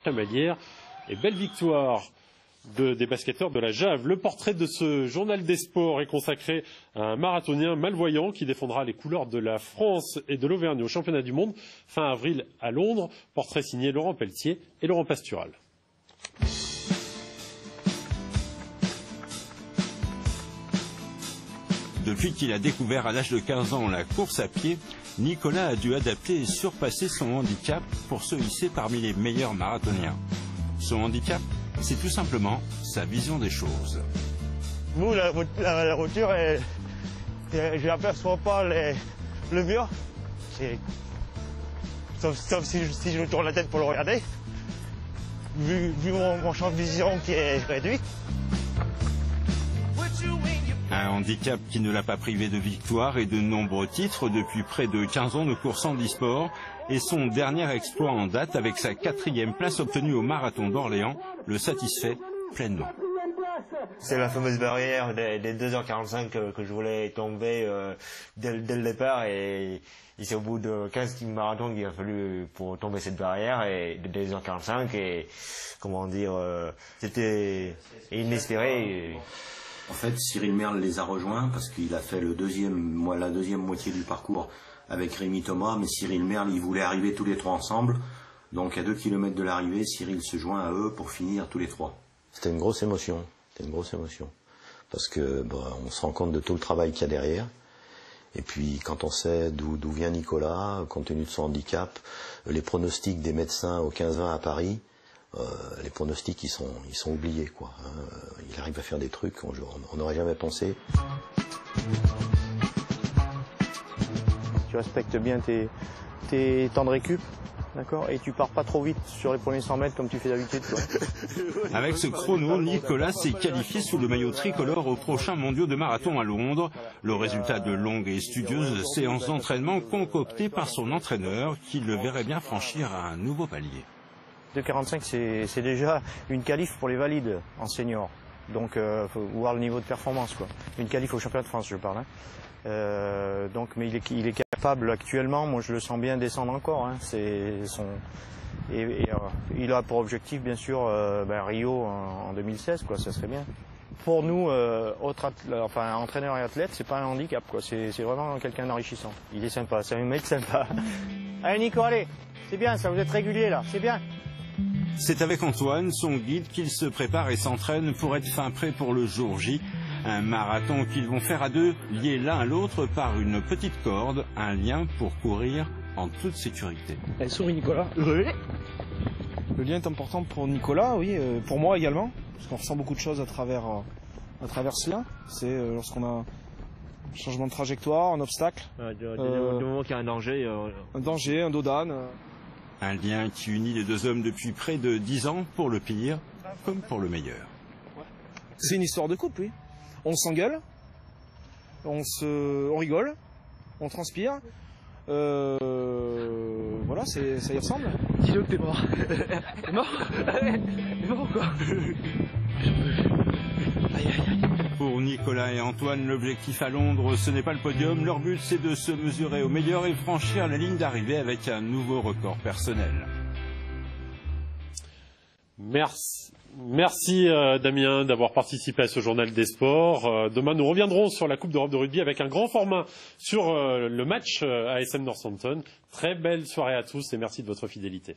Chamalières. Et belle victoire des basketteurs de la JAV. Le portrait de ce journal des sports est consacré à un marathonien malvoyant qui défendra les couleurs de la France et de l'Auvergne au championnat du monde fin avril à Londres. Portrait signé Laurent Pelletier et Laurent Pastural. Depuis qu'il a découvert à l'âge de 15 ans la course à pied, Nicolas a dû adapter et surpasser son handicap pour se hisser parmi les meilleurs marathoniens. Son handicap, c'est tout simplement sa vision des choses. Vous, la voiture, je n'aperçois pas le mur. Sauf si je tourne la tête pour le regarder. Vu mon champ de vision qui est réduit. Un handicap qui ne l'a pas privé de victoires et de nombreux titres depuis près de 15 ans de course handisport et son dernier exploit en date avec sa 4e place obtenue au marathon d'Orléans le satisfait pleinement. C'est la fameuse barrière des 2h45 que je voulais tomber dès le départ et c'est au bout de 15 marathons qu'il a fallu pour tomber cette barrière et de 2h45 et comment dire, c'était inespéré. En fait, Cyril Merle les a rejoints parce qu'il a fait la deuxième moitié du parcours avec Rémi Thomas, mais Cyril Merle, il voulait arriver tous les trois ensemble. Donc à 2 km de l'arrivée, Cyril se joint à eux pour finir tous les trois. C'était une grosse émotion, parce que on se rend compte de tout le travail qu'il y a derrière. Et puis quand on sait d'où vient Nicolas, compte tenu de son handicap, les pronostics des médecins au 15-20 à Paris, les pronostics ils sont oubliés quoi. Il arrive à faire des trucs qu'on n'aurait jamais pensé. Tu respectes bien tes temps de récup, d'accord, et tu pars pas trop vite sur les premiers 100 mètres comme tu fais d'habitude. Avec ce chrono, Nicolas s'est qualifié sous le maillot tricolore aux prochains mondiaux de marathon à Londres. Le résultat de longues et studieuses séances d'entraînement concoctées par son entraîneur qui le verrait bien franchir à un nouveau palier. 2,45 c'est déjà une qualif pour les valides en senior. Donc faut voir le niveau de performance quoi. Une qualif au championnat de France je parle. Donc mais il est capable actuellement, moi je le sens bien descendre encore. Il a pour objectif bien sûr Rio en 2016 quoi, ça serait bien. Pour nous, entraîneur et athlète, c'est pas un handicap quoi, c'est vraiment quelqu'un d'enrichissant. Il est sympa, c'est un mec sympa. Allez Nico, allez, c'est bien ça, vous êtes régulier là, c'est bien. C'est avec Antoine, son guide, qu'il se prépare et s'entraîne pour être fin prêt pour le jour J. Un marathon qu'ils vont faire à deux, liés l'un à l'autre par une petite corde, un lien pour courir en toute sécurité. Elle sourit Nicolas. Oui. Le lien est important pour Nicolas, oui, pour moi également, parce qu'on ressent beaucoup de choses à travers ce lien. C'est lorsqu'on a un changement de trajectoire, un obstacle. Du moment qu'il y a un danger. Un danger, un dos d'âne. Un lien qui unit les deux hommes depuis près de 10 ans, pour le pire comme pour le meilleur. C'est une histoire de couple, oui. On s'engueule, on rigole, on transpire. Voilà, ça y ressemble. Dis-le que t'es mort. T'es mort? T'es mort quoi? Pour Nicolas et Antoine, l'objectif à Londres, ce n'est pas le podium. Leur but, c'est de se mesurer au meilleur et franchir la ligne d'arrivée avec un nouveau record personnel. Merci Damien d'avoir participé à ce journal des sports. Demain, nous reviendrons sur la Coupe d'Europe de rugby avec un grand format sur le match ASM Northampton. Très belle soirée à tous et merci de votre fidélité.